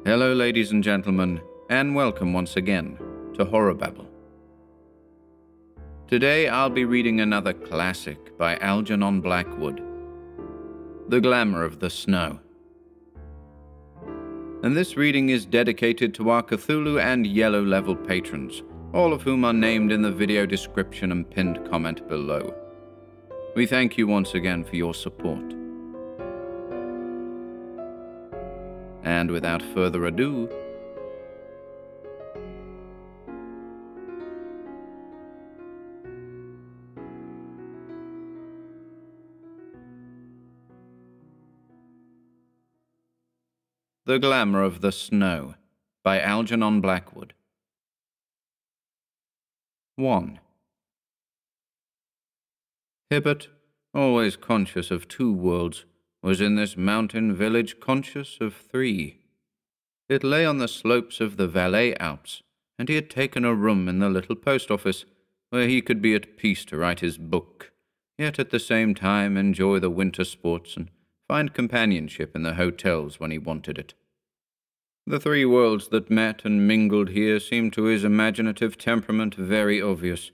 Hello, ladies and gentlemen, and welcome once again to HorrorBabble. Today I'll be reading another classic by Algernon Blackwood, The Glamour of the Snow. And this reading is dedicated to our Cthulhu and Yellow level patrons, all of whom are named in the video description and pinned comment below. We thank you once again for your support. And without further ado, The Glamour of the Snow by Algernon Blackwood. 1. Hibbert, always conscious of 2 worlds, was in this mountain village conscious of 3. It lay on the slopes of the Valais Alps, and he had taken a room in the little post office, where he could be at peace to write his book, yet at the same time enjoy the winter sports and find companionship in the hotels when he wanted it. The 3 worlds that met and mingled here seemed to his imaginative temperament very obvious,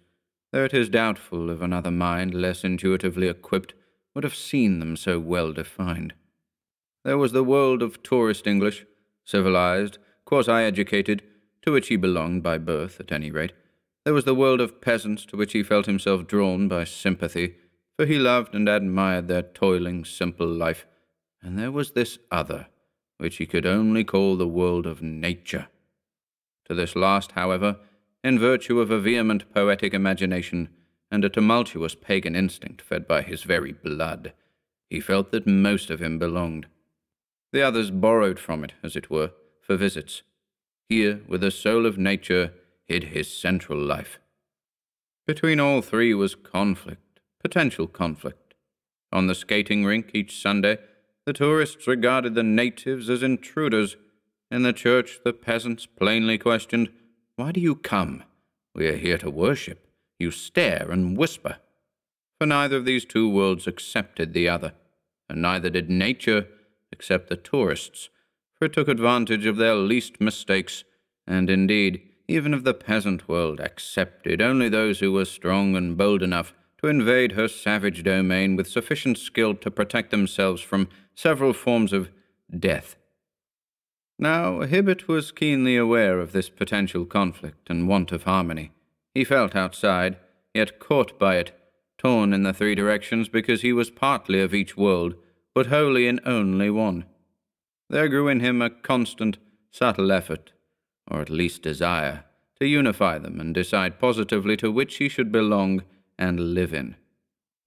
though it is doubtful if another mind less intuitively equipped would have seen them so well defined. There was the world of tourist English, civilized, quasi-educated, to which he belonged by birth, at any rate. There was the world of peasants, to which he felt himself drawn by sympathy, for he loved and admired their toiling, simple life. And there was this other, which he could only call the world of nature. To this last, however, in virtue of a vehement poetic imagination and a tumultuous pagan instinct fed by his very blood, he felt that most of him belonged. The others borrowed from it, as it were, for visits. Here, with the soul of nature, hid his central life. Between all 3 was conflict, potential conflict. On the skating rink each Sunday, the tourists regarded the natives as intruders. In the church, the peasants plainly questioned, "Why do you come? We are here to worship. You stare and whisper." For neither of these 2 worlds accepted the other, and neither did nature accept the tourists, for it took advantage of their least mistakes, and indeed, even if the peasant world accepted only those who were strong and bold enough to invade her savage domain with sufficient skill to protect themselves from several forms of death. Now, Hibbert was keenly aware of this potential conflict and want of harmony. He felt outside, yet caught by it, torn in the 3 directions because he was partly of each world, but wholly in only one. There grew in him a constant, subtle effort, or at least desire, to unify them and decide positively to which he should belong and live in.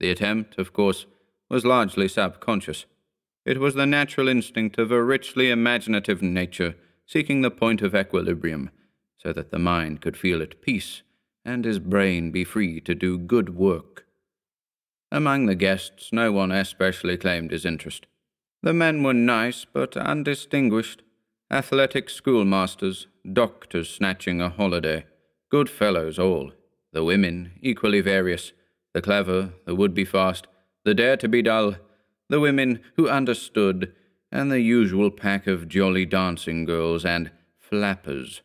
The attempt, of course, was largely subconscious. It was the natural instinct of a richly imaginative nature seeking the point of equilibrium, so that the mind could feel at peace and his brain be free to do good work. Among the guests, no one especially claimed his interest. The men were nice but undistinguished, athletic schoolmasters, doctors snatching a holiday, good fellows all. The women, equally various, the clever, the would-be fast, the dare-to-be-dull, the women who understood, and the usual pack of jolly dancing girls and flappers.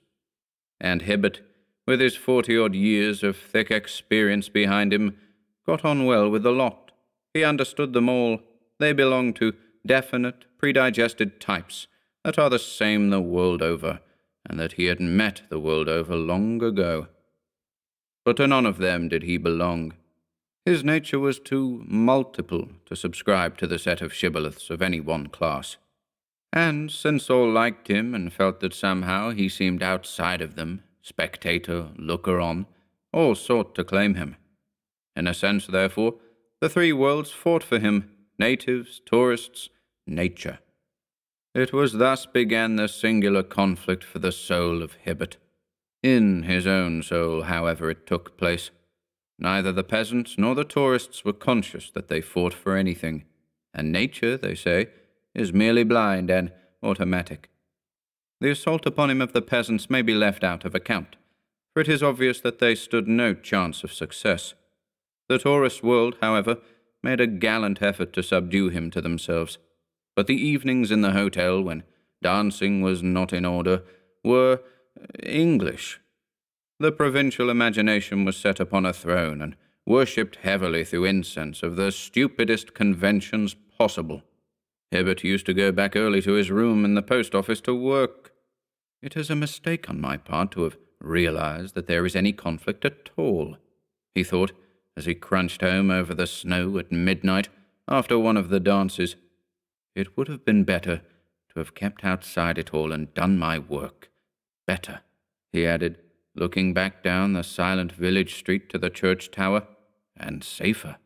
And Hibbert, with his 40-odd years of thick experience behind him, got on well with the lot. He understood them all. They belonged to definite, predigested types that are the same the world over, and that he had met the world over long ago. But to none of them did he belong. His nature was too multiple to subscribe to the set of shibboleths of any one class. And since all liked him and felt that somehow he seemed outside of them, spectator, looker-on, all sought to claim him. In a sense, therefore, the 3 worlds fought for him, natives, tourists, nature. It was thus began the singular conflict for the soul of Hibbert. In his own soul, however, it took place. Neither the peasants nor the tourists were conscious that they fought for anything, and nature, they say, is merely blind and automatic. The assault upon him of the peasants may be left out of account, for it is obvious that they stood no chance of success. The tourist world, however, made a gallant effort to subdue him to themselves, but the evenings in the hotel, when dancing was not in order, were English. The provincial imagination was set upon a throne and worshipped heavily through incense of the stupidest conventions possible. Hibbert used to go back early to his room in the post office to work. It is a mistake on my part to have realized that there is any conflict at all, he thought, as he crunched home over the snow at midnight after one of the dances. It would have been better to have kept outside it all and done my work. Better, he added, looking back down the silent village street to the church tower, and safer.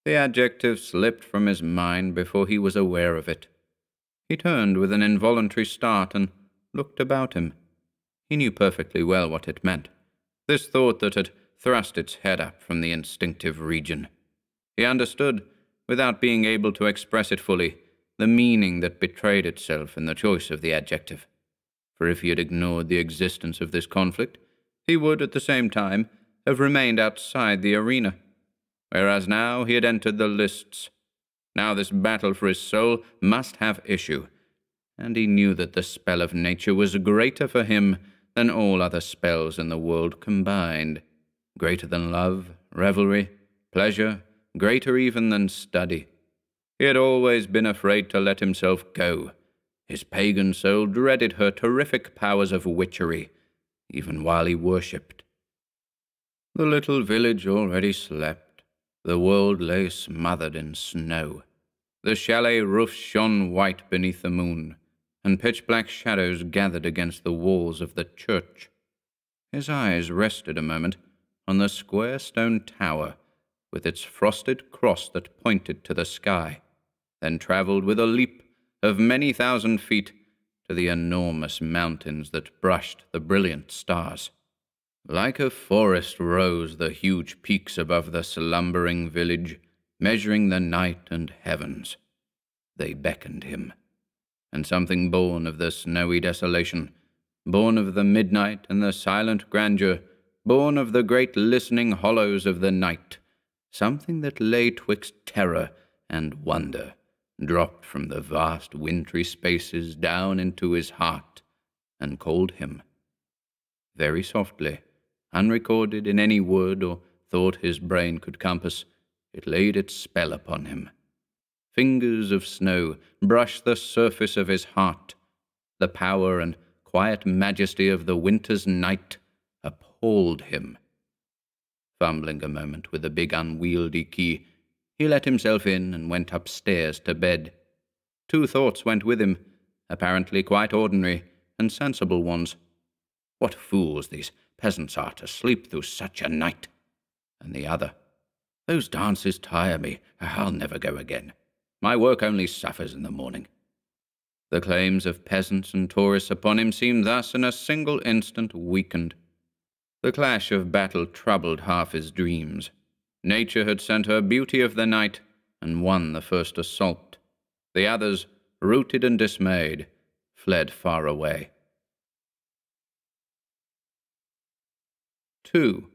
The adjective slipped from his mind before he was aware of it. He turned with an involuntary start and looked about him. He knew perfectly well what it meant, this thought that had thrust its head up from the instinctive region. He understood, without being able to express it fully, the meaning that betrayed itself in the choice of the adjective. For if he had ignored the existence of this conflict, he would, at the same time, have remained outside the arena. Whereas now he had entered the lists. Now this battle for his soul must have issue, and he knew that the spell of nature was greater for him than all other spells in the world combined, greater than love, revelry, pleasure, greater even than study. He had always been afraid to let himself go. His pagan soul dreaded her terrific powers of witchery, even while he worshipped. The little village already slept. The world lay smothered in snow. The chalet roofs shone white beneath the moon, and pitch-black shadows gathered against the walls of the church. His eyes rested a moment on the square stone tower with its frosted cross that pointed to the sky, then travelled with a leap of many thousand feet to the enormous mountains that brushed the brilliant stars. Like a forest rose the huge peaks above the slumbering village, measuring the night and heavens. They beckoned him, and something born of the snowy desolation, born of the midnight and the silent grandeur, born of the great listening hollows of the night, something that lay twixt terror and wonder, dropped from the vast wintry spaces down into his heart and called him. Very softly, unrecorded in any word or thought his brain could compass, it laid its spell upon him. Fingers of snow brushed the surface of his heart. The power and quiet majesty of the winter's night appalled him. Fumbling a moment with the big unwieldy key, he let himself in and went upstairs to bed. Two thoughts went with him, apparently quite ordinary and sensible ones. What fools these peasants are to sleep through such a night! And the other, those dances tire me. I'll never go again. My work only suffers in the morning. The claims of peasants and tourists upon him seemed thus in a single instant weakened. The clash of battle troubled half his dreams. Nature had sent her beauty of the night and won the first assault. The others, rooted and dismayed, fled far away. 2.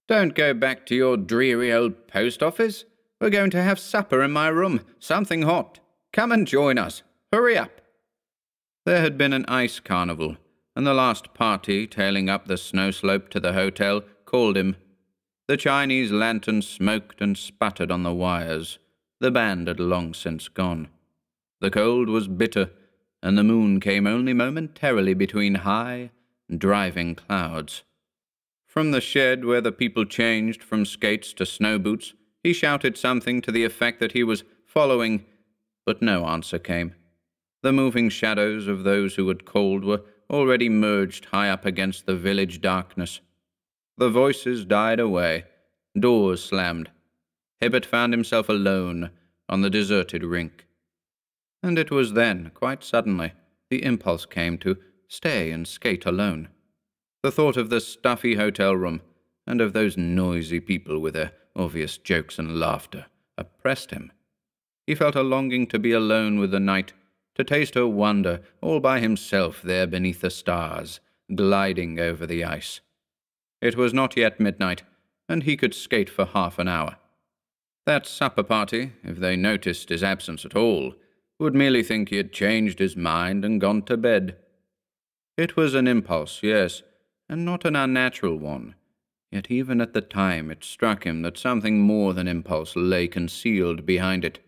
Don't go back to your dreary old post office. We're going to have supper in my room, something hot. Come and join us. Hurry up. There had been an ice carnival, and the last party, tailing up the snow slope to the hotel, called him. The Chinese lantern smoked and sputtered on the wires. The band had long since gone. The cold was bitter, and the moon came only momentarily between high, driving clouds. From the shed where the people changed from skates to snow boots, he shouted something to the effect that he was following, but no answer came. The moving shadows of those who had called were already merged high up against the village darkness. The voices died away. Doors slammed. Hibbert found himself alone on the deserted rink. And it was then, quite suddenly, the impulse came to stay and skate alone. The thought of the stuffy hotel room and of those noisy people with their obvious jokes and laughter oppressed him. He felt a longing to be alone with the night, to taste her wonder all by himself there beneath the stars, gliding over the ice. It was not yet midnight, and he could skate for half an hour. That supper party, if they noticed his absence at all, would merely think he had changed his mind and gone to bed. It was an impulse, yes, and not an unnatural one. Yet even at the time it struck him that something more than impulse lay concealed behind it.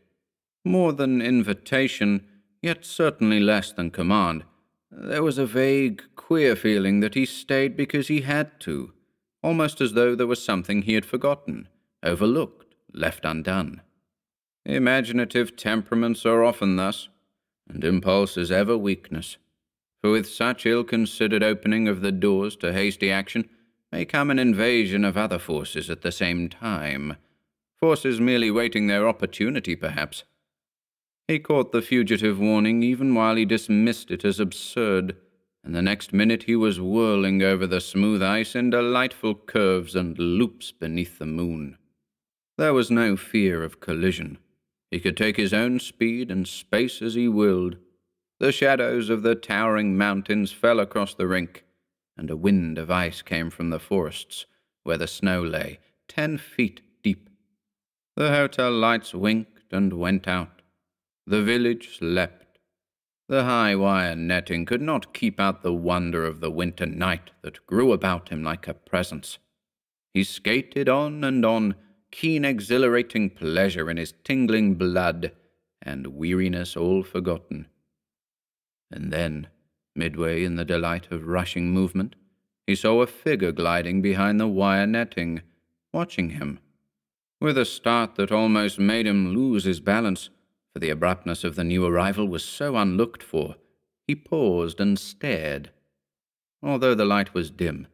More than invitation, yet certainly less than command. There was a vague, queer feeling that he stayed because he had to, almost as though there was something he had forgotten, overlooked, left undone. Imaginative temperaments are often thus, and impulse is ever weakness. For with such ill-considered opening of the doors to hasty action may come an invasion of other forces at the same time, forces merely waiting their opportunity, perhaps. He caught the fugitive warning even while he dismissed it as absurd, and the next minute he was whirling over the smooth ice in delightful curves and loops beneath the moon. There was no fear of collision. He could take his own speed and space as he willed. The shadows of the towering mountains fell across the rink, and a wind of ice came from the forests, where the snow lay 10 feet deep. The hotel lights winked and went out. The village slept. The high wire netting could not keep out the wonder of the winter night that grew about him like a presence. He skated on, keen exhilarating pleasure in his tingling blood, and weariness all forgotten. And then, midway in the delight of rushing movement, he saw a figure gliding behind the wire netting, watching him. With a start that almost made him lose his balance, for the abruptness of the new arrival was so unlooked for, he paused and stared. Although the light was dim,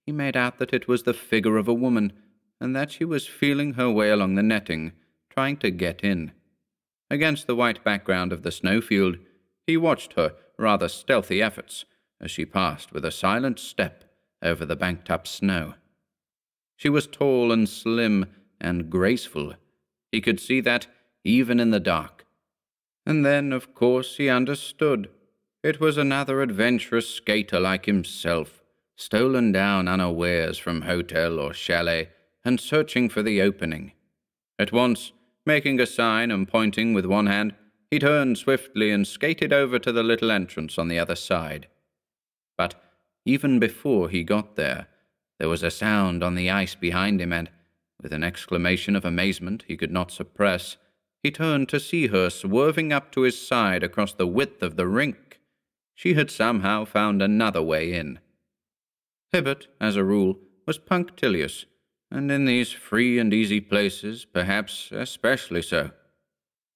he made out that it was the figure of a woman, and that she was feeling her way along the netting, trying to get in. Against the white background of the snowfield, he watched her rather stealthy efforts as she passed with a silent step over the banked-up snow. She was tall and slim and graceful. He could see that even in the dark. And then, of course, he understood. It was another adventurous skater like himself, stolen down unawares from hotel or chalet and searching for the opening. At once, making a sign and pointing with one hand, he turned swiftly and skated over to the little entrance on the other side. But even before he got there was a sound on the ice behind him, and, with an exclamation of amazement he could not suppress, he turned to see her swerving up to his side across the width of the rink. She had somehow found another way in. Hibbert, as a rule, was punctilious, and in these free and easy places, perhaps especially so.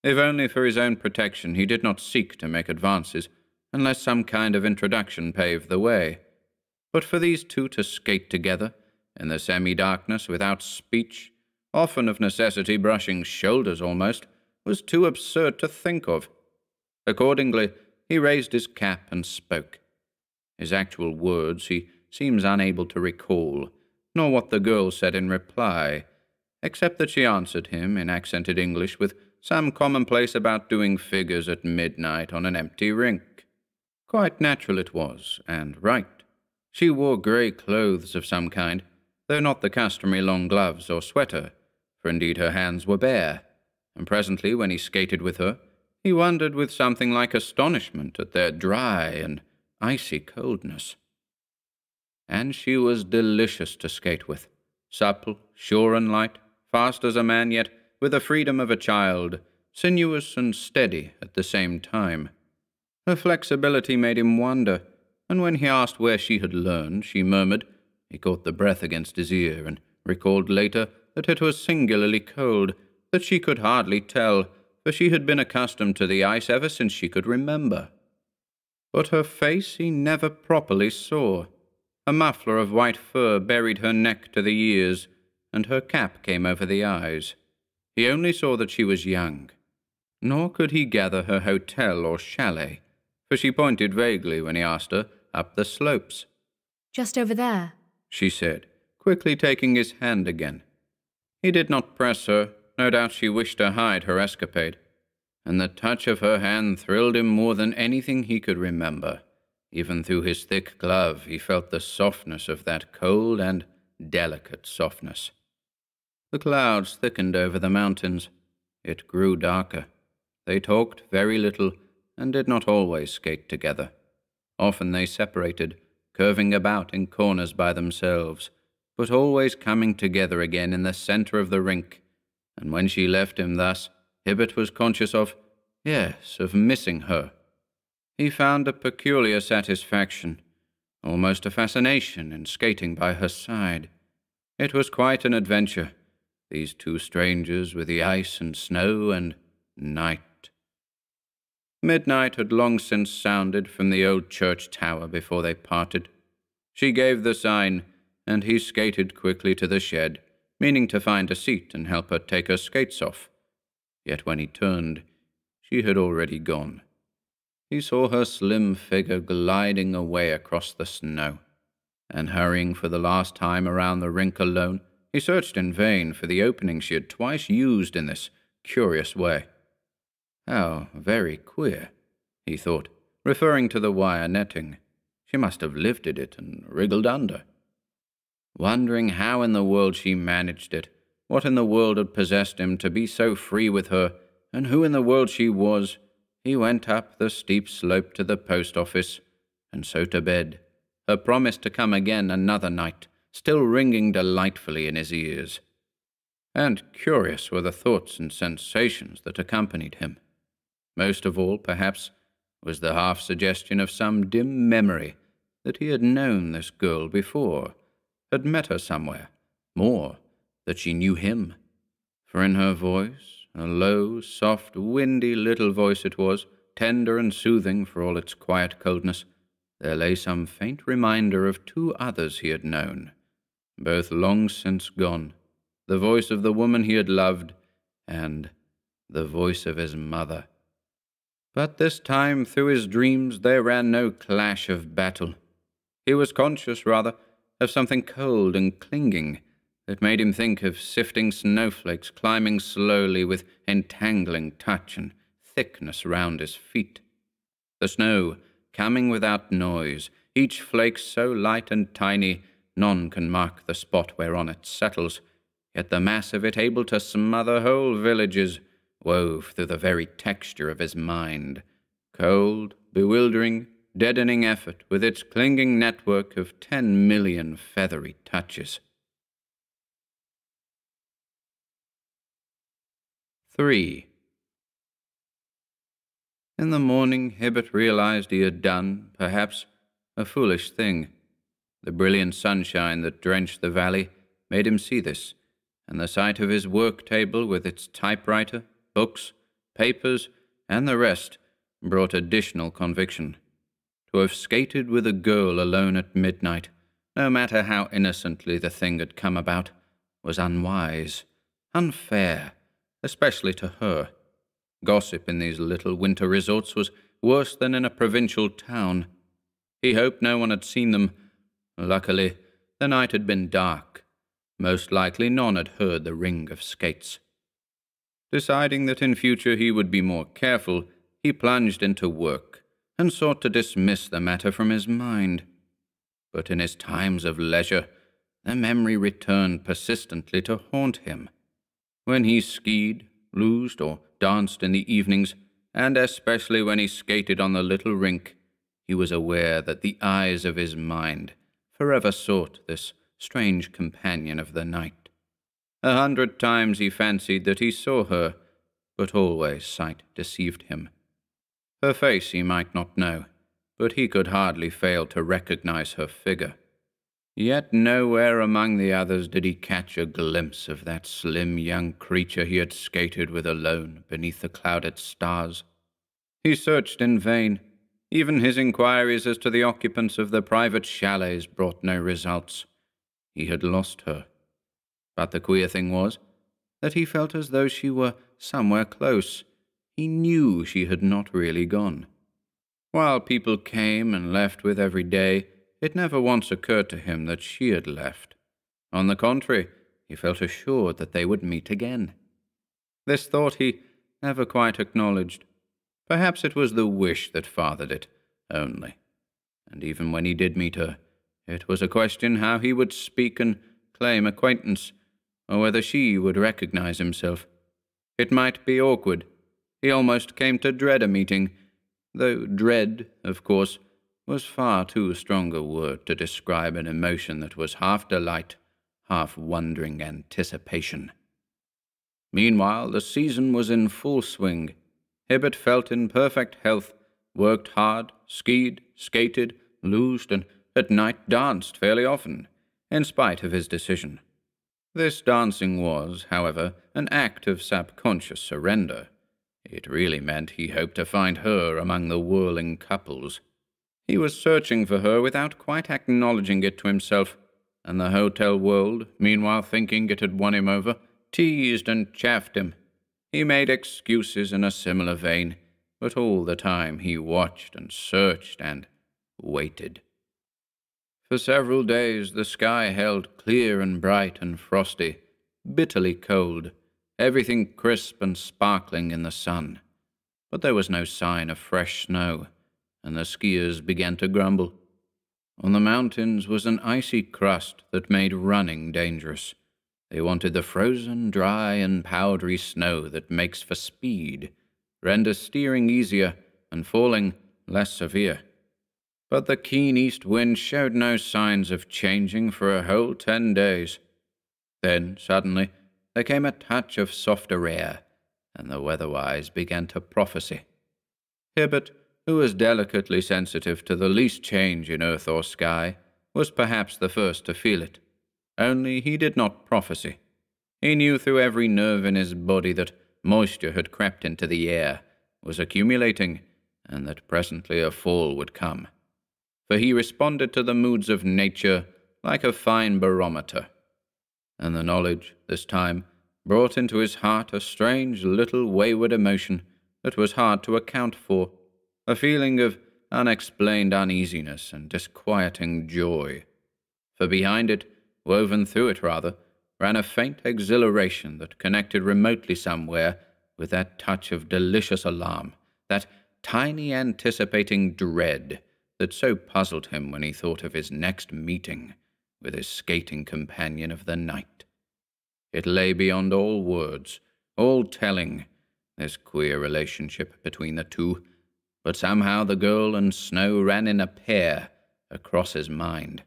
If only for his own protection, he did not seek to make advances, unless some kind of introduction paved the way. But for these two to skate together, in the semi-darkness, without speech, often of necessity brushing shoulders almost, was too absurd to think of. Accordingly, he raised his cap and spoke. His actual words he seems unable to recall, nor what the girl said in reply, except that she answered him in accented English with some commonplace about doing figures at midnight on an empty rink. Quite natural it was, and right. She wore grey clothes of some kind, though not the customary long gloves or sweater, for indeed her hands were bare, and presently when he skated with her, he wondered with something like astonishment at their dry and icy coldness. And she was delicious to skate with, supple, sure and light, fast as a man, yet with the freedom of a child, sinuous and steady at the same time. Her flexibility made him wonder, and when he asked where she had learned, she murmured. He caught the breath against his ear, and recalled later that it was singularly cold, that she could hardly tell, for she had been accustomed to the ice ever since she could remember. But her face he never properly saw. A muffler of white fur buried her neck to the ears, and her cap came over the eyes. He only saw that she was young. Nor could he gather her hotel or chalet, for she pointed vaguely when he asked her up the slopes. "Just over there," she said, quickly taking his hand again. He did not press her. No doubt she wished to hide her escapade, and the touch of her hand thrilled him more than anything he could remember. Even through his thick glove he felt the softness of that cold and delicate softness. The clouds thickened over the mountains. It grew darker. They talked very little and did not always skate together. Often they separated, curving about in corners by themselves, but always coming together again in the centre of the rink. And when she left him thus, Hibbert was conscious of missing her. He found a peculiar satisfaction, almost a fascination, in skating by her side. It was quite an adventure, these two strangers with the ice and snow and night. Midnight had long since sounded from the old church tower before they parted. She gave the sign, and he skated quickly to the shed, meaning to find a seat and help her take her skates off. Yet when he turned, she had already gone. He saw her slim figure gliding away across the snow, and hurrying for the last time around the rink alone, he searched in vain for the opening she had twice used in this curious way. How very queer, he thought, referring to the wire netting. She must have lifted it and wriggled under. Wondering how in the world she managed it, what in the world had possessed him to be so free with her, and who in the world she was, he went up the steep slope to the post office, and so to bed, her promise to come again another night, still ringing delightfully in his ears. And curious were the thoughts and sensations that accompanied him. Most of all, perhaps, was the half-suggestion of some dim memory that he had known this girl before, had met her somewhere, more, that she knew him. For in her voice, a low, soft, windy little voice it was, tender and soothing for all its quiet coldness, there lay some faint reminder of two others he had known, both long since gone, the voice of the woman he had loved, and the voice of his mother. But this time through his dreams there ran no clash of battle. He was conscious, rather, of something cold and clinging that made him think of sifting snowflakes climbing slowly with entangling touch and thickness round his feet. The snow coming without noise, each flake so light and tiny none can mark the spot whereon it settles, yet the mass of it able to smother whole villages, wove through the very texture of his mind, cold, bewildering, deadening effort with its clinging network of 10 million feathery touches. 3. In the morning, Hibbert realized he had done, perhaps, a foolish thing. The brilliant sunshine that drenched the valley made him see this, and the sight of his work-table with its typewriter, books, papers, and the rest brought additional conviction. To have skated with a girl alone at midnight, no matter how innocently the thing had come about, was unwise, unfair, especially to her. Gossip in these little winter resorts was worse than in a provincial town. He hoped no one had seen them. Luckily, the night had been dark. Most likely none had heard the ring of skates. Deciding that in future he would be more careful, he plunged into work and sought to dismiss the matter from his mind. But in his times of leisure, the memory returned persistently to haunt him. When he skied, loosed, or danced in the evenings, and especially when he skated on the little rink, he was aware that the eyes of his mind forever sought this strange companion of the night. 100 times he fancied that he saw her, but always sight deceived him. Her face he might not know, but he could hardly fail to recognize her figure. Yet nowhere among the others did he catch a glimpse of that slim young creature he had skated with alone beneath the clouded stars. He searched in vain. Even his inquiries as to the occupants of the private chalets brought no results. He had lost her. But the queer thing was that he felt as though she were somewhere close. He knew she had not really gone. While people came and left with every day, it never once occurred to him that she had left. On the contrary, he felt assured that they would meet again. This thought he never quite acknowledged. Perhaps it was the wish that fathered it, only. And even when he did meet her, it was a question how he would speak and claim acquaintance, or whether she would recognize himself. It might be awkward, He almost came to dread a meeting, though dread, of course, was far too strong a word to describe an emotion that was half delight, half wondering anticipation. Meanwhile, the season was in full swing. Hibbert felt in perfect health, worked hard, skied, skated, loosed, and at night danced fairly often, in spite of his decision. This dancing was, however, an act of subconscious surrender. It really meant he hoped to find her among the whirling couples. He was searching for her without quite acknowledging it to himself, and the hotel world, meanwhile thinking it had won him over, teased and chaffed him. He made excuses in a similar vein, but all the time he watched and searched and waited. For several days the sky held clear and bright and frosty, bitterly cold, everything crisp and sparkling in the sun. But there was no sign of fresh snow, and the skiers began to grumble. On the mountains was an icy crust that made running dangerous. They wanted the frozen, dry, and powdery snow that makes for speed, renders steering easier, and falling less severe. But the keen east wind showed no signs of changing for a whole 10 days. Then, suddenly, there came a touch of softer air, and the weatherwise began to prophesy. Hibbert, who was delicately sensitive to the least change in earth or sky, was perhaps the first to feel it. Only he did not prophesy. He knew through every nerve in his body that moisture had crept into the air, was accumulating, and that presently a fall would come. For he responded to the moods of nature like a fine barometer. And the knowledge, this time, brought into his heart a strange little wayward emotion that was hard to account for, a feeling of unexplained uneasiness and disquieting joy. For behind it, woven through it rather, ran a faint exhilaration that connected remotely somewhere with that touch of delicious alarm, that tiny anticipating dread that so puzzled him when he thought of his next meeting with his skating companion of the night. It lay beyond all words, all telling, this queer relationship between the two, but somehow the girl and snow ran in a pair across his mind.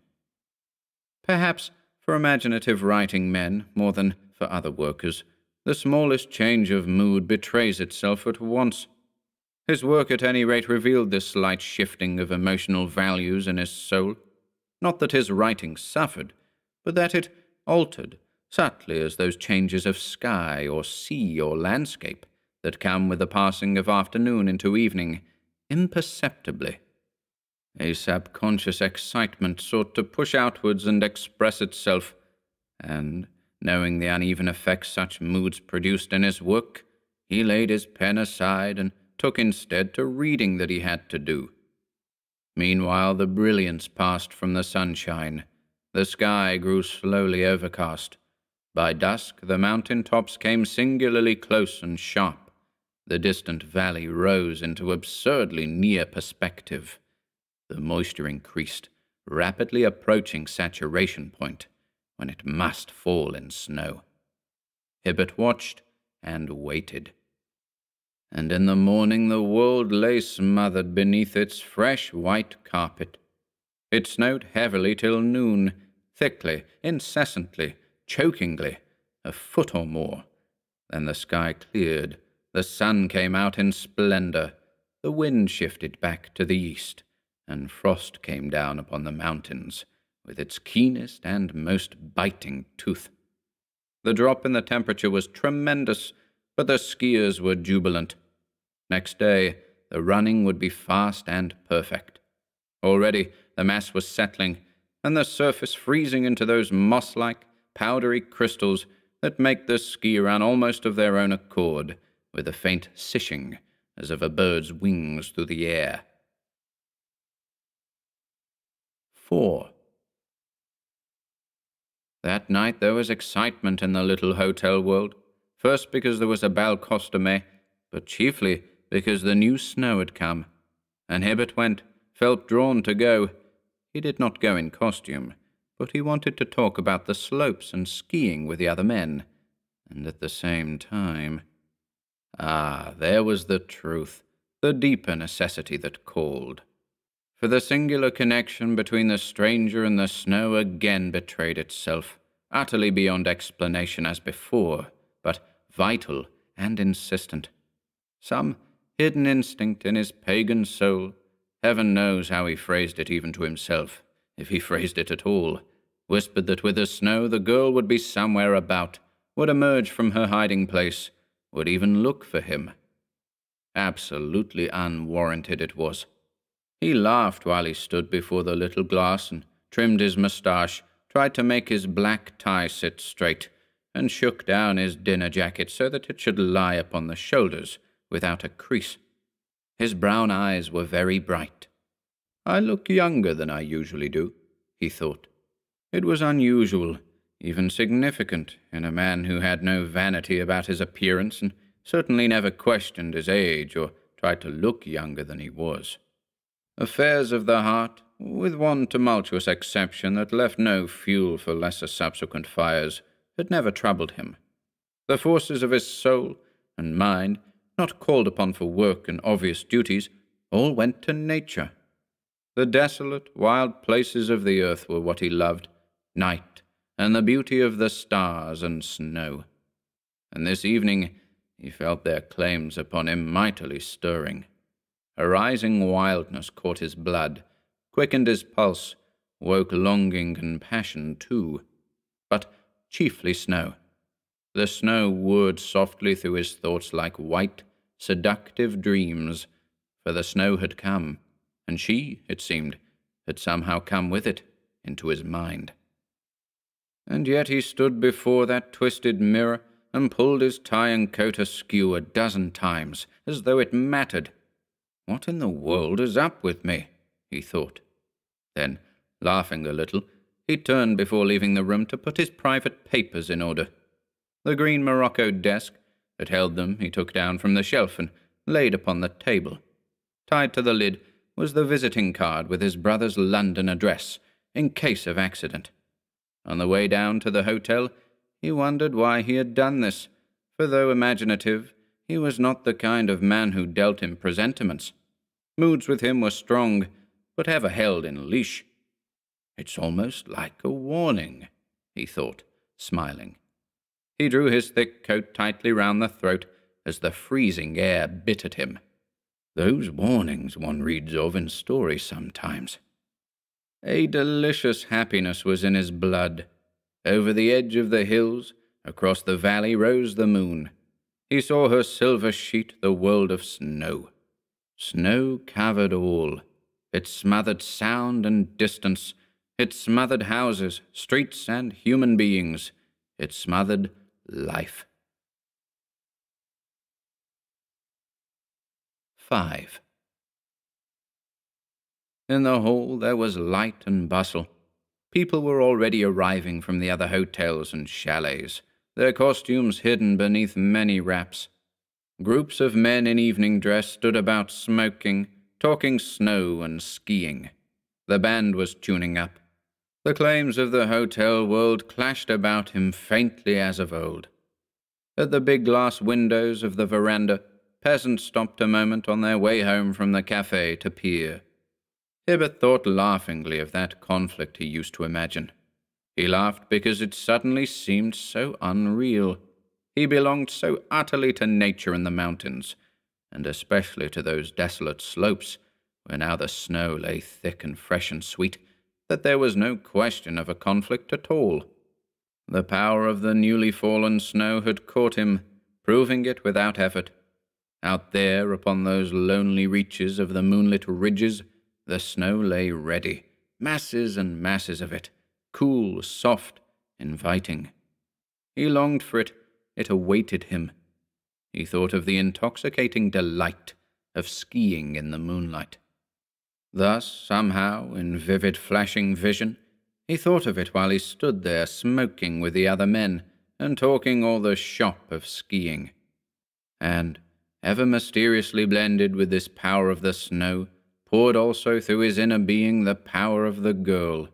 Perhaps for imaginative writing men, more than for other workers, the smallest change of mood betrays itself at once. His work at any rate revealed this slight shifting of emotional values in his soul. Not that his writing suffered, but that it altered, subtly as those changes of sky or sea or landscape that come with the passing of afternoon into evening, imperceptibly. A subconscious excitement sought to push outwards and express itself, and, knowing the uneven effects such moods produced in his work, he laid his pen aside and took instead to reading that he had to do. Meanwhile the brilliance passed from the sunshine. The sky grew slowly overcast. By dusk the mountain tops came singularly close and sharp. The distant valley rose into absurdly near perspective. The moisture increased, rapidly approaching saturation point, when it must fall in snow. Hibbert watched and waited. And in the morning the world lay smothered beneath its fresh white carpet. It snowed heavily till noon, thickly, incessantly, chokingly, a foot or more. Then the sky cleared, the sun came out in splendor, the wind shifted back to the east, and frost came down upon the mountains with its keenest and most biting tooth. The drop in the temperature was tremendous, but the skiers were jubilant. Next day, the running would be fast and perfect. Already the mass was settling, and the surface freezing into those moss-like, powdery crystals that make the ski run almost of their own accord, with a faint sishing as of a bird's wings through the air. 4. That night there was excitement in the little hotel world, first because there was a bal costume, but chiefly because the new snow had come, and Hibbert felt drawn to go. He did not go in costume, but he wanted to talk about the slopes and skiing with the other men, and at the same time Ah, there was the truth, the deeper necessity that called. For the singular connection between the stranger and the snow again betrayed itself, utterly beyond explanation as before, but vital and insistent. Some hidden instinct in his pagan soul, heaven knows how he phrased it even to himself, if he phrased it at all, whispered that with the snow the girl would be somewhere about, would emerge from her hiding place, would even look for him. Absolutely unwarranted it was. He laughed while he stood before the little glass and trimmed his moustache, tried to make his black tie sit straight, and shook down his dinner jacket so that it should lie upon the shoulders without a crease. His brown eyes were very bright. "I look younger than I usually do," he thought. It was unusual, even significant, in a man who had no vanity about his appearance and certainly never questioned his age or tried to look younger than he was. Affairs of the heart, with one tumultuous exception that left no fuel for lesser subsequent fires, had never troubled him. The forces of his soul and mind, not called upon for work and obvious duties, all went to nature. The desolate, wild places of the earth were what he loved, night, and the beauty of the stars and snow. And this evening he felt their claims upon him mightily stirring. A rising wildness caught his blood, quickened his pulse, woke longing and passion too. But chiefly snow. The snow whirred softly through his thoughts like white, seductive dreams, for the snow had come, and she, it seemed, had somehow come with it into his mind. And yet he stood before that twisted mirror and pulled his tie and coat askew a dozen times, as though it mattered. "What in the world is up with me?" he thought. Then, laughing a little, he turned before leaving the room to put his private papers in order. The green morocco desk that held them he took down from the shelf and laid upon the table. Tied to the lid was the visiting card with his brother's London address, in case of accident. On the way down to the hotel, he wondered why he had done this, for though imaginative, he was not the kind of man who dealt in presentiments. Moods with him were strong, but ever held in leash. "It's almost like a warning," he thought, smiling. He drew his thick coat tightly round the throat as the freezing air bit at him. Those warnings one reads of in stories sometimes. A delicious happiness was in his blood. Over the edge of the hills, across the valley, rose the moon. He saw her silver sheet the world of snow. Snow covered all. It smothered sound and distance. It smothered houses, streets, and human beings. It smothered life. 5. In the hall there was light and bustle. People were already arriving from the other hotels and chalets, their costumes hidden beneath many wraps. Groups of men in evening dress stood about smoking, talking snow and skiing. The band was tuning up. The claims of the hotel world clashed about him faintly as of old. At the big glass windows of the veranda, peasants stopped a moment on their way home from the cafe to peer. Hibbert thought laughingly of that conflict he used to imagine. He laughed because it suddenly seemed so unreal. He belonged so utterly to nature and the mountains, and especially to those desolate slopes, where now the snow lay thick and fresh and sweet, that there was no question of a conflict at all. The power of the newly fallen snow had caught him, proving it without effort. Out there, upon those lonely reaches of the moonlit ridges, the snow lay ready, masses and masses of it, cool, soft, inviting. He longed for it. It awaited him. He thought of the intoxicating delight of skiing in the moonlight. Thus, somehow, in vivid flashing vision, he thought of it while he stood there smoking with the other men and talking all the shop of skiing. And, ever mysteriously blended with this power of the snow, poured also through his inner being the power of the girl.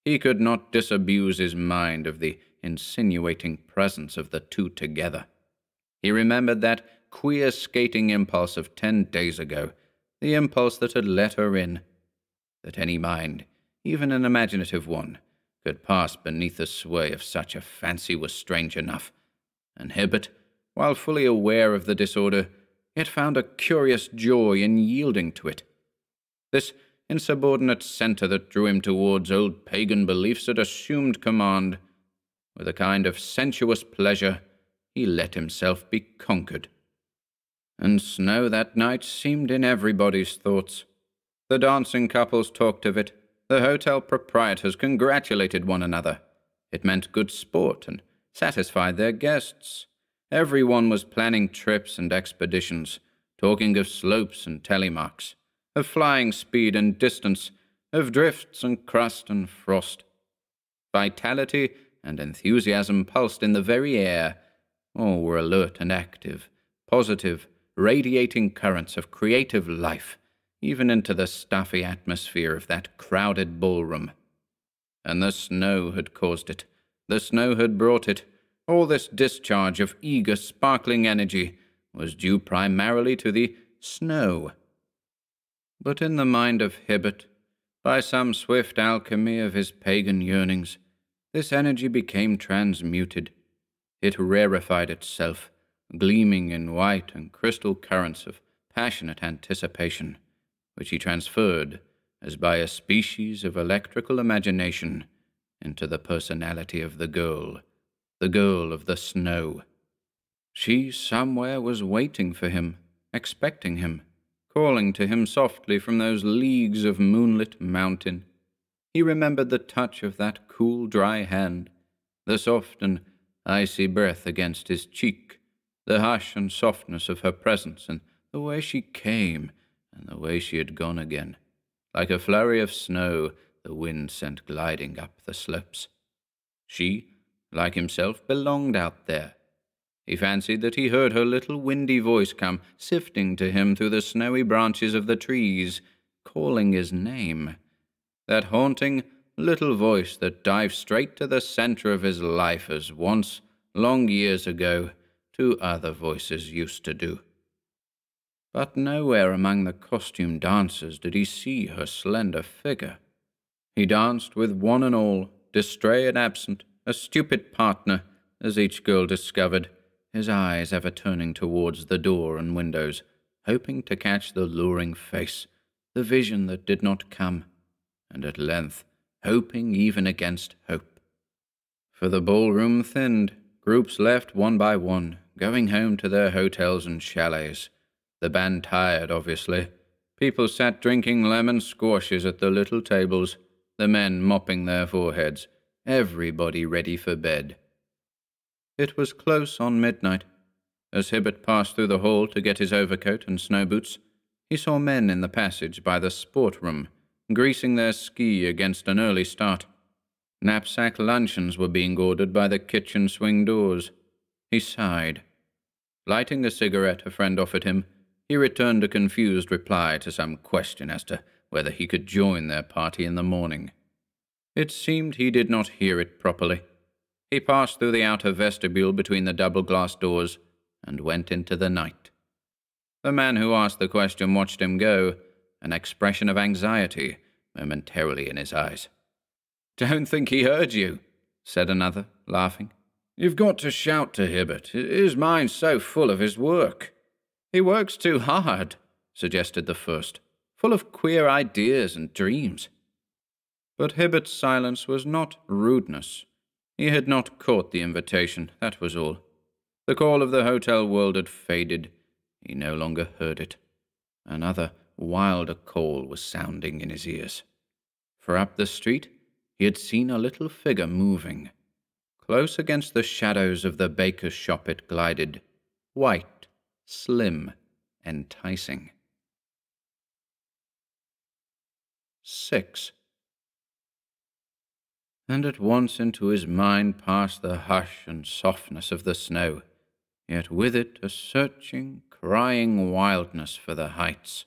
He could not disabuse his mind of the insinuating presence of the two together. He remembered that, queer skating impulse of 10 days ago, the impulse that had let her in. That any mind, even an imaginative one, could pass beneath the sway of such a fancy was strange enough, and Hibbert, while fully aware of the disorder, yet found a curious joy in yielding to it. This insubordinate centre that drew him towards old pagan beliefs had assumed command. With a kind of sensuous pleasure, he let himself be conquered. And snow that night seemed in everybody's thoughts. The dancing couples talked of it. The hotel proprietors congratulated one another. It meant good sport and satisfied their guests. Everyone was planning trips and expeditions, talking of slopes and telemarks, of flying speed and distance, of drifts and crust and frost. Vitality and enthusiasm pulsed in the very air. All were alert and active, positive, radiating currents of creative life, even into the stuffy atmosphere of that crowded ballroom. And the snow had caused it. The snow had brought it. All this discharge of eager, sparkling energy was due primarily to the snow. But in the mind of Hibbert, by some swift alchemy of his pagan yearnings, this energy became transmuted. It rarefied itself, gleaming in white and crystal currents of passionate anticipation, which he transferred, as by a species of electrical imagination, into the personality of the girl of the snow. She somewhere was waiting for him, expecting him, calling to him softly from those leagues of moonlit mountain. He remembered the touch of that cool, dry hand, the soft and icy breath against his cheek, the hush and softness of her presence, and the way she came, and the way she had gone again, like a flurry of snow the wind sent gliding up the slopes. She, like himself, belonged out there. He fancied that he heard her little windy voice come sifting to him through the snowy branches of the trees, calling his name. That haunting little voice that dived straight to the center of his life as once, long years ago, two other voices used to do. But nowhere among the costumed dancers did he see her slender figure. He danced with one and all, distrait and absent, a stupid partner, as each girl discovered, his eyes ever turning towards the door and windows, hoping to catch the luring face, the vision that did not come, and at length hoping even against hope. For the ballroom thinned, groups left one by one, going home to their hotels and chalets. The band tired, obviously. People sat drinking lemon squashes at the little tables, the men mopping their foreheads, everybody ready for bed. It was close on midnight. As Hibbert passed through the hall to get his overcoat and snow boots, he saw men in the passage by the sport room, greasing their ski against an early start. Knapsack luncheons were being ordered by the kitchen swing doors. He sighed. Lighting a cigarette a friend offered him, he returned a confused reply to some question as to whether he could join their party in the morning. It seemed he did not hear it properly. He passed through the outer vestibule between the double-glass doors and went into the night. The man who asked the question watched him go, an expression of anxiety momentarily in his eyes. "Don't think he heard you," said another, laughing. "You've got to shout to Hibbert. His mind's so full of his work." "He works too hard," suggested the first, "full of queer ideas and dreams." But Hibbert's silence was not rudeness. He had not caught the invitation, that was all. The call of the hotel world had faded. He no longer heard it. Another, wilder call was sounding in his ears. For up the street he had seen a little figure moving. Close against the shadows of the baker's shop it glided, white, slim, enticing. 6. And at once into his mind passed the hush and softness of the snow, yet with it a searching, crying wildness for the heights.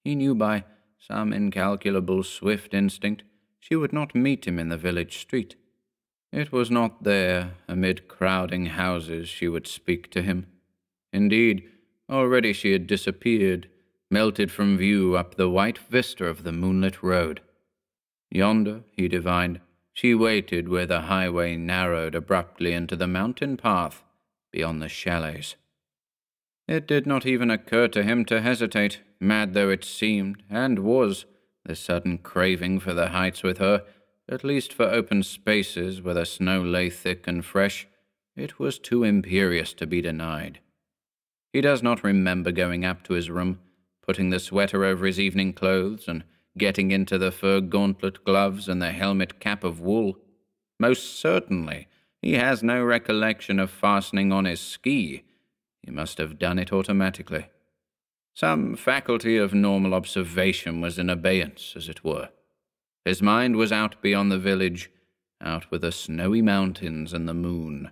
He knew by some incalculable swift instinct she would not meet him in the village street. It was not there, amid crowding houses, she would speak to him. Indeed, Already she had disappeared, melted from view up the white vista of the moonlit road. Yonder, he divined, she waited where the highway narrowed abruptly into the mountain path beyond the chalets. It did not even occur to him to hesitate, mad though it seemed, and was, the sudden craving for the heights with her, at least for open spaces where the snow lay thick and fresh. It was too imperious to be denied. He does not remember going up to his room, putting the sweater over his evening clothes, and getting into the fur gauntlet gloves and the helmet cap of wool. Most certainly, he has no recollection of fastening on his ski. He must have done it automatically. Some faculty of normal observation was in abeyance, as it were. His mind was out beyond the village, out with the snowy mountains and the moon.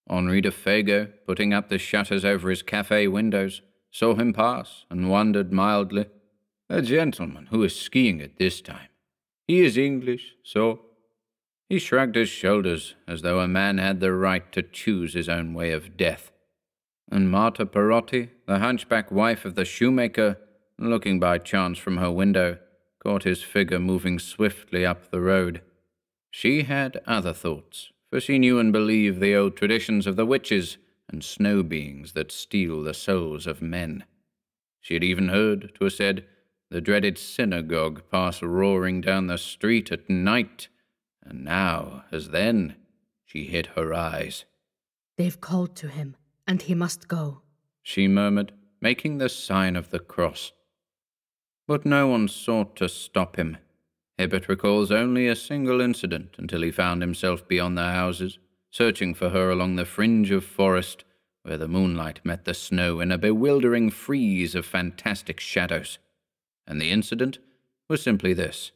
Henri de Fago, putting up the shutters over his café windows, saw him pass and wondered mildly, "A gentleman who is skiing at this time. He is English, so—" He shrugged his shoulders as though a man had the right to choose his own way of death. And Marthe Perotti, the hunchback wife of the shoemaker, looking by chance from her window, caught his figure moving swiftly up the road. She had other thoughts, for she knew and believed the old traditions of the witches and snow beings that steal the souls of men. She had even heard, 'twas said, the dreaded synagogue pass roaring down the street at night, and now, as then, she hid her eyes. "They've called to him, and he must go," she murmured, making the sign of the cross. But no one sought to stop him. Hibbert recalls only a single incident until he found himself beyond the houses, searching for her along the fringe of forest where the moonlight met the snow in a bewildering frieze of fantastic shadows. And the incident was simply this,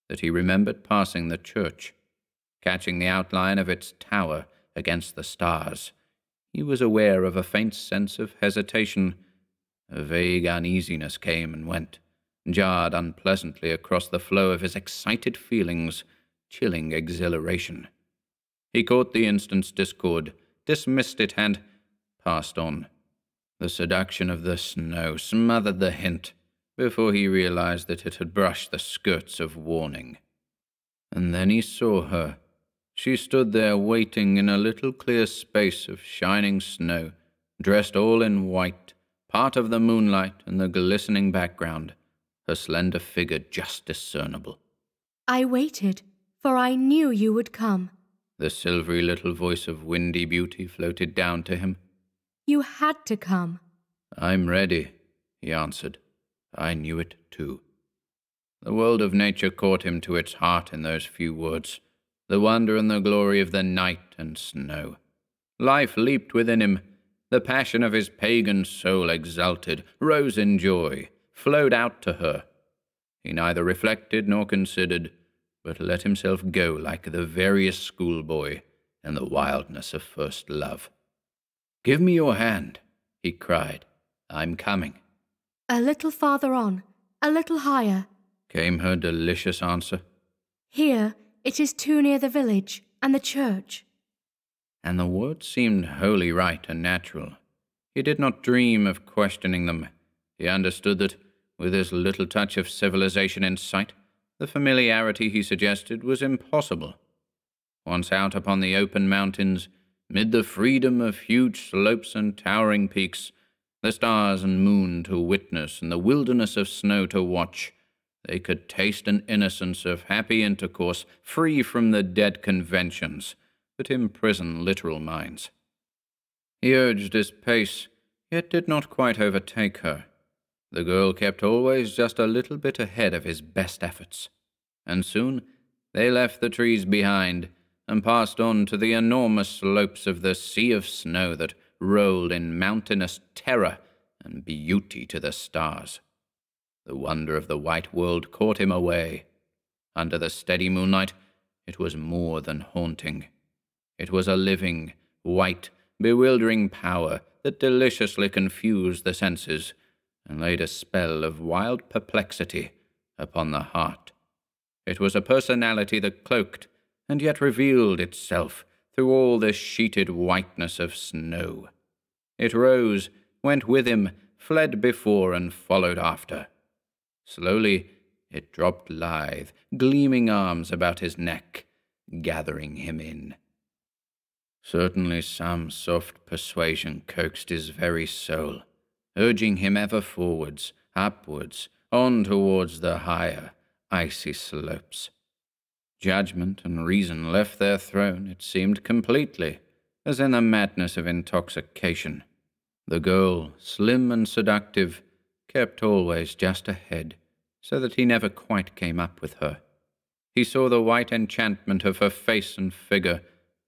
that he remembered passing the church. Catching the outline of its tower against the stars, he was aware of a faint sense of hesitation. A vague uneasiness came and went, jarred unpleasantly across the flow of his excited feelings, chilling exhilaration. He caught the instant's discord, dismissed it, and passed on. The seduction of the snow smothered the hint before he realized that it had brushed the skirts of warning. And then he saw her. She stood there waiting in a little clear space of shining snow, dressed all in white, part of the moonlight and the glistening background, her slender figure just discernible. "I waited, for I knew you would come." The silvery little voice of windy beauty floated down to him. "You had to come." "I'm ready," he answered. I knew it too. The world of nature caught him to its heart in those few words, the wonder and the glory of the night and snow. Life leaped within him. The passion of his pagan soul exulted, rose in joy, flowed out to her. He neither reflected nor considered, but let himself go like the veriest schoolboy in the wildness of first love. "Give me your hand," he cried. "I'm coming." "A little farther on, a little higher," came her delicious answer. "Here, it is too near the village and the church." And the words seemed wholly right and natural. He did not dream of questioning them. He understood that, with this little touch of civilization in sight, the familiarity he suggested was impossible. Once out upon the open mountains, mid the freedom of huge slopes and towering peaks, the stars and moon to witness and the wilderness of snow to watch, they could taste an innocence of happy intercourse free from the dead conventions that imprison literal minds. He urged his pace, yet did not quite overtake her. The girl kept always just a little bit ahead of his best efforts, and soon they left the trees behind and passed on to the enormous slopes of the sea of snow that rolled in mountainous terror and beauty to the stars. The wonder of the white world caught him away. Under the steady moonlight, it was more than haunting. It was a living, white, bewildering power that deliciously confused the senses and laid a spell of wild perplexity upon the heart. It was a personality that cloaked and yet revealed itself through all the sheeted whiteness of snow. It rose went with him, fled before and followed after. Slowly it dropped lithe, gleaming arms about his neck, gathering him in. Certainly some soft persuasion coaxed his very soul, urging him ever forwards, upwards, on towards the higher, icy slopes. Judgment and reason left their throne, it seemed, completely, as in the madness of intoxication. The girl, slim and seductive, kept always just ahead, so that he never quite came up with her. He saw the white enchantment of her face and figure,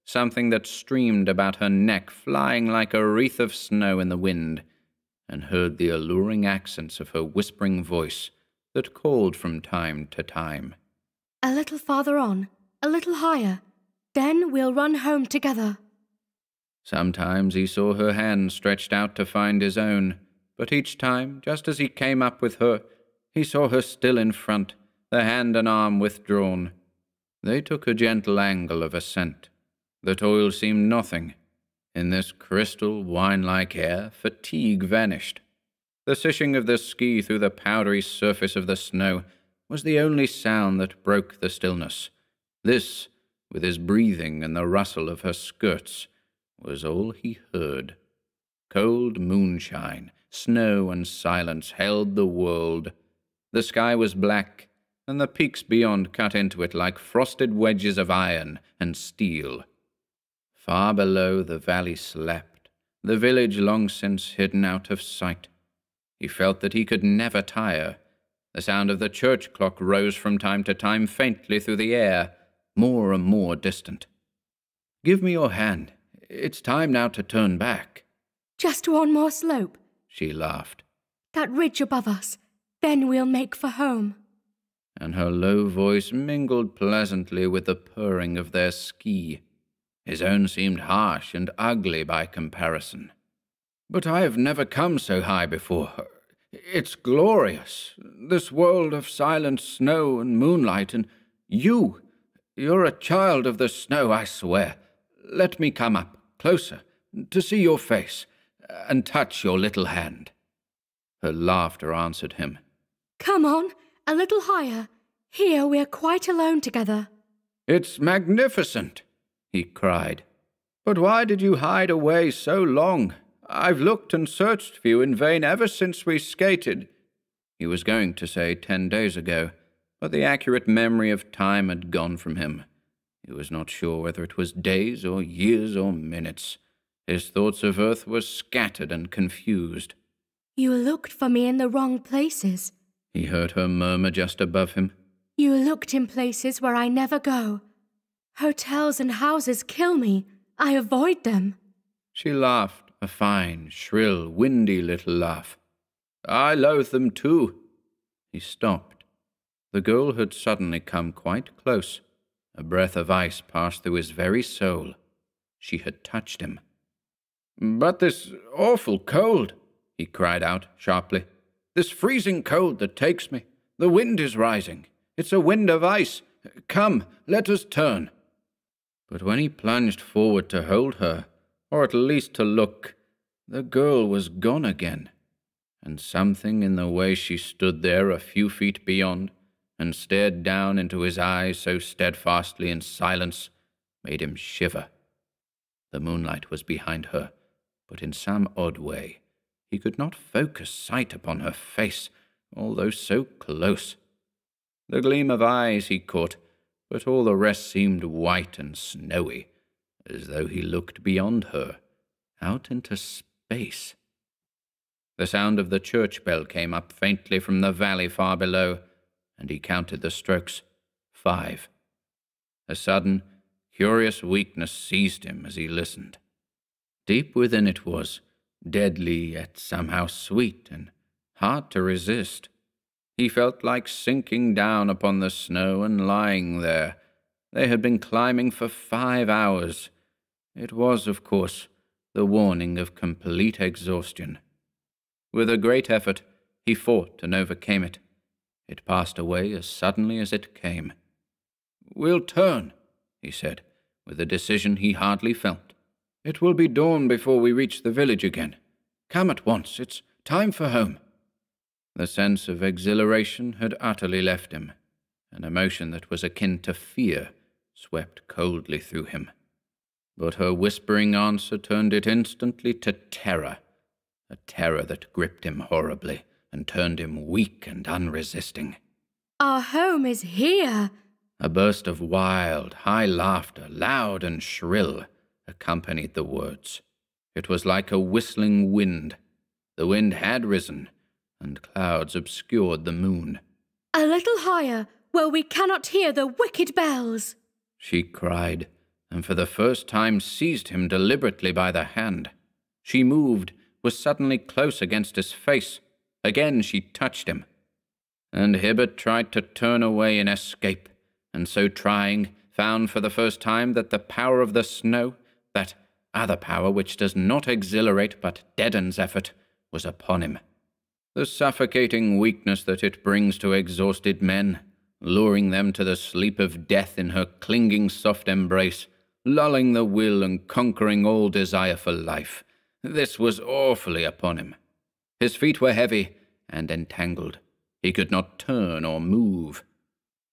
something that streamed about her neck flying like a wreath of snow in the wind, and heard the alluring accents of her whispering voice that called from time to time. A little farther on, a little higher, then we'll run home together. Sometimes he saw her hand stretched out to find his own, but each time, just as he came up with her, he saw her still in front, the hand and arm withdrawn. They took a gentle angle of ascent. The toil seemed nothing. In this crystal, wine-like air, fatigue vanished. The sishing of the ski through the powdery surface of the snow was the only sound that broke the stillness. This, with his breathing and the rustle of her skirts, was all he heard. Cold moonshine, snow and silence held the world. The sky was black, and the peaks beyond cut into it like frosted wedges of iron and steel. Far below the valley slept, the village long since hidden out of sight. He felt that he could never tire. The sound of the church clock rose from time to time faintly through the air, more and more distant. "Give me your hand. It's time now to turn back." Just one more slope, she laughed. "That ridge above us, then we'll make for home." And her low voice mingled pleasantly with the purring of their ski. His own seemed harsh and ugly by comparison. "But I have never come so high before. It's glorious, this world of silent snow and moonlight, and you're a child of the snow, I swear. Let me come up, closer, to see your face, and touch your little hand." Her laughter answered him. "Come on, a little higher. Here we're quite alone together." "It's magnificent," he cried. "But why did you hide away so long? I've looked and searched for you in vain ever since we skated." He was going to say 10 days ago, but the accurate memory of time had gone from him. He was not sure whether it was days or years or minutes. His thoughts of earth were scattered and confused. "You looked for me in the wrong places," he heard her murmur just above him. "You looked in places where I never go. Hotels and houses kill me. I avoid them." She laughed, a fine, shrill, windy little laugh. "I loathe them too." He stopped. The girl had suddenly come quite close. A breath of ice passed through his very soul. She had touched him. "But this awful cold," he cried out sharply. "This freezing cold that takes me. The wind is rising. It's a wind of ice. Come, let us turn." But when he plunged forward to hold her, or at least to look, the girl was gone again, and something in the way she stood there a few feet beyond and stared down into his eyes so steadfastly in silence made him shiver. The moonlight was behind her, but in some odd way he could not focus sight upon her face, although so close. The gleam of eyes he caught, but all the rest seemed white and snowy, as though he looked beyond her, out into space. The sound of the church bell came up faintly from the valley far below, and he counted the strokes. 5. A sudden, curious weakness seized him as he listened. Deep within it was, deadly yet somehow sweet and hard to resist. He felt like sinking down upon the snow and lying there. They had been climbing for 5 hours. It was, of course, the warning of complete exhaustion. With a great effort, he fought and overcame it. It passed away as suddenly as it came. "We'll turn," he said, with a decision he hardly felt. "It will be dawn before we reach the village again. Come at once. It's time for home." The sense of exhilaration had utterly left him. An emotion that was akin to fear swept coldly through him. But her whispering answer turned it instantly to terror, a terror that gripped him horribly and turned him weak and unresisting. "Our home is here." A burst of wild, high laughter, loud and shrill, accompanied the words. It was like a whistling wind. The wind had risen, and clouds obscured the moon. "A little higher, where we cannot hear the wicked bells," she cried, and for the first time seized him deliberately by the hand. She moved, was suddenly close against his face. Again she touched him. And Hibbert tried to turn away and escape, and so trying, found for the first time that the power of the snow, that other power which does not exhilarate but deadens effort, was upon him. The suffocating weakness that it brings to exhausted men, luring them to the sleep of death in her clinging soft embrace, lulling the will and conquering all desire for life. This was awfully upon him. His feet were heavy and entangled. He could not turn or move.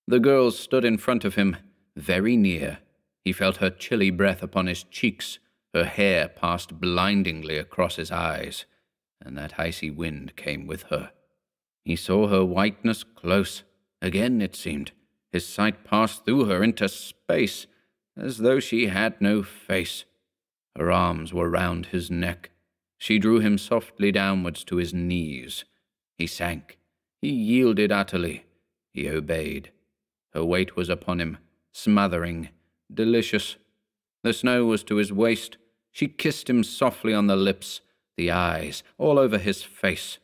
The girl stood in front of him, very near. He felt her chilly breath upon his cheeks. Her hair passed blindingly across his eyes, and that icy wind came with her. He saw her whiteness close. Again, it seemed, his sight passed through her into space, as though she had no face. Her arms were round his neck. She drew him softly downwards to his knees. He sank. He yielded utterly. He obeyed. Her weight was upon him, smothering, delicious. The snow was to his waist. She kissed him softly on the lips, the eyes, all over his face.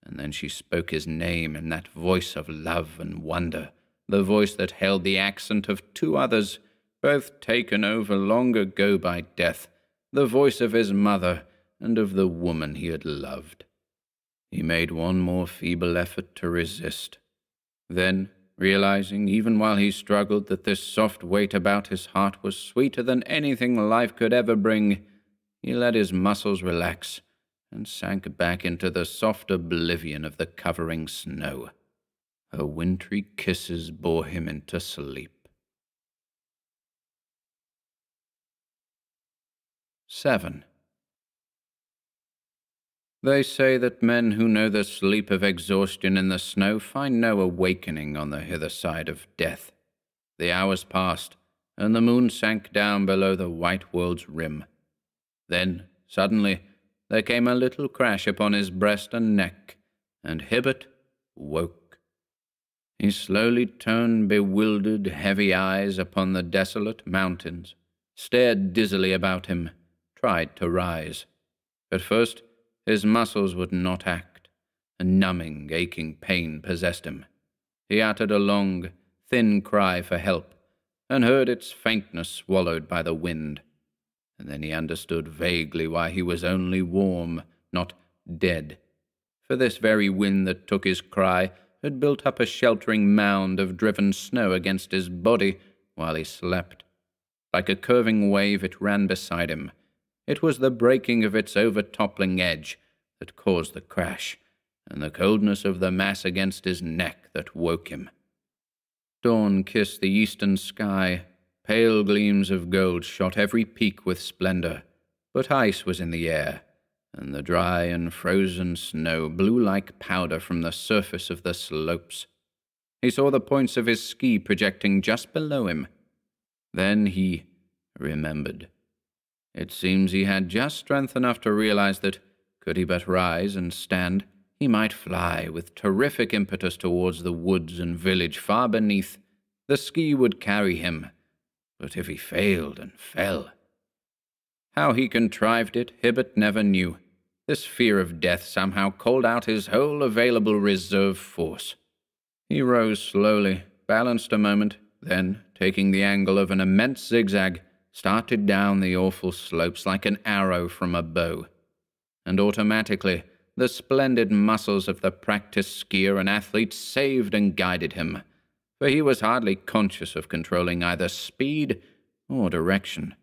And then she spoke his name in that voice of love and wonder, the voice that held the accent of two others, both taken over long ago by death, the voice of his mother and of the woman he had loved. He made one more feeble effort to resist. Then, realizing, even while he struggled, that this soft weight about his heart was sweeter than anything life could ever bring, he let his muscles relax and sank back into the soft oblivion of the covering snow. Her wintry kisses bore him into sleep. 7. They say that men who know the sleep of exhaustion in the snow find no awakening on the hither side of death. The hours passed, and the moon sank down below the white world's rim. Then, suddenly, there came a little crash upon his breast and neck, and Hibbert woke. He slowly turned bewildered, heavy eyes upon the desolate mountains, stared dizzily about him, tried to rise. At first, his muscles would not act. A numbing, aching pain possessed him. He uttered a long, thin cry for help, and heard its faintness swallowed by the wind. And then he understood vaguely why he was only warm, not dead. For this very wind that took his cry had built up a sheltering mound of driven snow against his body while he slept. Like a curving wave it ran beside him. It was the breaking of its over-toppling edge that caused the crash, and the coldness of the mass against his neck that woke him. Dawn kissed the eastern sky. Pale gleams of gold shot every peak with splendor, but ice was in the air, and the dry and frozen snow blew like powder from the surface of the slopes. He saw the points of his ski projecting just below him. Then he remembered. It seems he had just strength enough to realize that, could he but rise and stand, he might fly with terrific impetus towards the woods and village far beneath. The ski would carry him. But if he failed and fell? How he contrived it, Hibbert never knew. This fear of death somehow called out his whole available reserve force. He rose slowly, balanced a moment, then, taking the angle of an immense zigzag, started down the awful slopes like an arrow from a bow. And automatically, the splendid muscles of the practiced skier and athlete saved and guided him, for he was hardly conscious of controlling either speed or direction.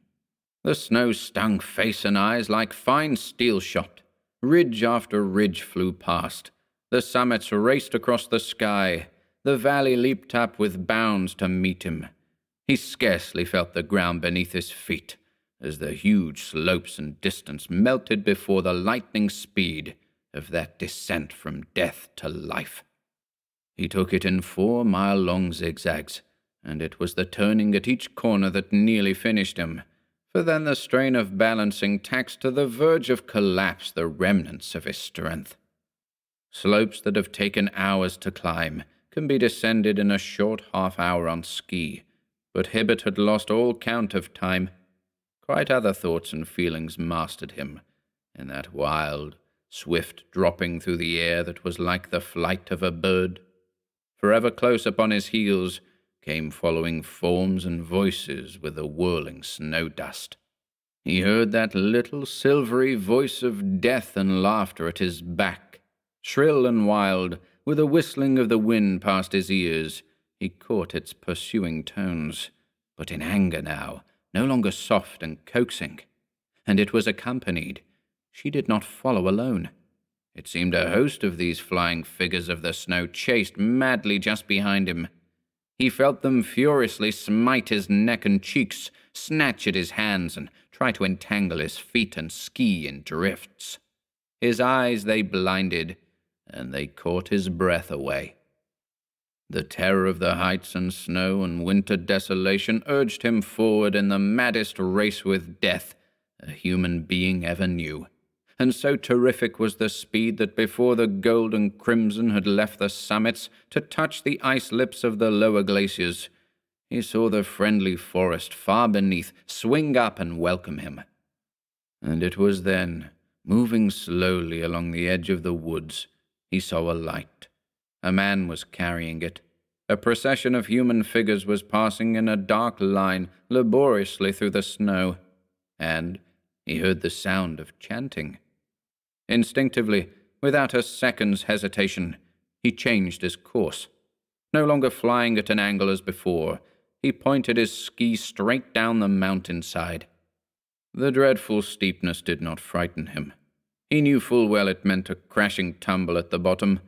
The snow stung face and eyes like fine steel shot. Ridge after ridge flew past. The summits raced across the sky. The valley leaped up with bounds to meet him. He scarcely felt the ground beneath his feet, as the huge slopes and distance melted before the lightning speed of that descent from death to life. He took it in 4-mile-long zigzags, and it was the turning at each corner that nearly finished him, for then the strain of balancing taxed to the verge of collapse the remnants of his strength. Slopes that have taken hours to climb can be descended in a short half-hour on ski, but Hibbert had lost all count of time. Quite other thoughts and feelings mastered him, in that wild, swift dropping through the air that was like the flight of a bird. Forever close upon his heels came following forms and voices with the whirling snow dust. He heard that little silvery voice of death and laughter at his back, shrill and wild, with a whistling of the wind past his ears. He caught its pursuing tones, but in anger now, no longer soft and coaxing. And it was accompanied. She did not follow alone. It seemed a host of these flying figures of the snow chased madly just behind him. He felt them furiously smite his neck and cheeks, snatch at his hands, and try to entangle his feet and ski in drifts. His eyes they blinded, and they caught his breath away. The terror of the heights and snow and winter desolation urged him forward in the maddest race with death a human being ever knew. And so terrific was the speed that before the gold and crimson had left the summits to touch the ice lips of the lower glaciers, he saw the friendly forest far beneath swing up and welcome him. And it was then, moving slowly along the edge of the woods, he saw a light. A man was carrying it. A procession of human figures was passing in a dark line laboriously through the snow, and he heard the sound of chanting. Instinctively, without a second's hesitation, he changed his course. No longer flying at an angle as before, he pointed his ski straight down the mountainside. The dreadful steepness did not frighten him. He knew full well it meant a crashing tumble at the bottom,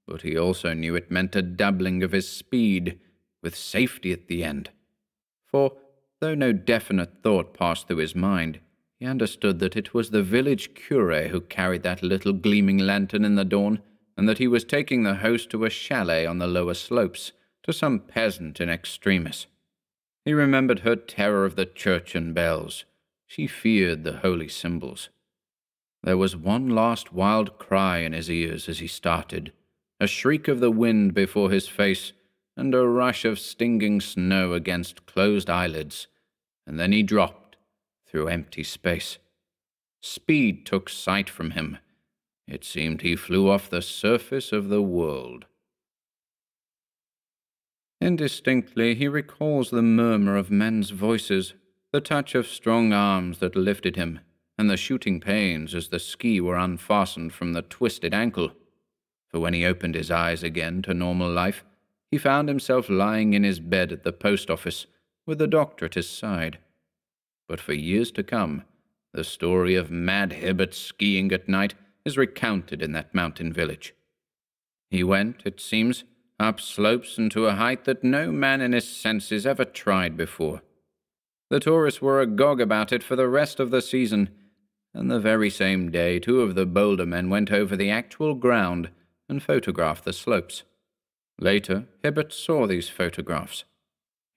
but he also knew it meant a doubling of his speed, with safety at the end. For, though no definite thought passed through his mind, he understood that it was the village curé who carried that little gleaming lantern in the dawn, and that he was taking the host to a chalet on the lower slopes, to some peasant in extremis. He remembered her terror of the church and bells. She feared the holy symbols. There was one last wild cry in his ears as he started, a shriek of the wind before his face, and a rush of stinging snow against closed eyelids, and then he dropped through empty space. Speed took sight from him. It seemed he flew off the surface of the world. Indistinctly he recalls the murmur of men's voices, the touch of strong arms that lifted him, and the shooting pains as the ski were unfastened from the twisted ankle. For when he opened his eyes again to normal life, he found himself lying in his bed at the post office, with the doctor at his side. But for years to come, the story of Mad Hibbert skiing at night is recounted in that mountain village. He went, it seems, up slopes and to a height that no man in his senses ever tried before. The tourists were agog about it for the rest of the season, and the very same day 2 of the bolder men went over the actual ground and photographed the slopes. Later, Hibbert saw these photographs.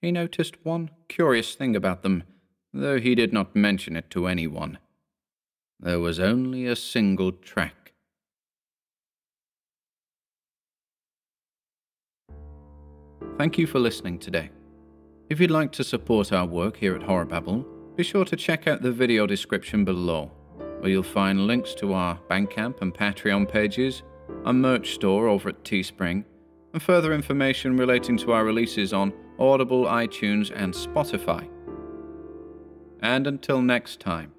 He noticed one curious thing about them, though he did not mention it to anyone. There was only a single track. Thank you for listening today. If you'd like to support our work here at HorrorBabble, be sure to check out the video description below, where you'll find links to our Bandcamp and Patreon pages, our merch store over at Teespring, and further information relating to our releases on Audible, iTunes, and Spotify. And until next time,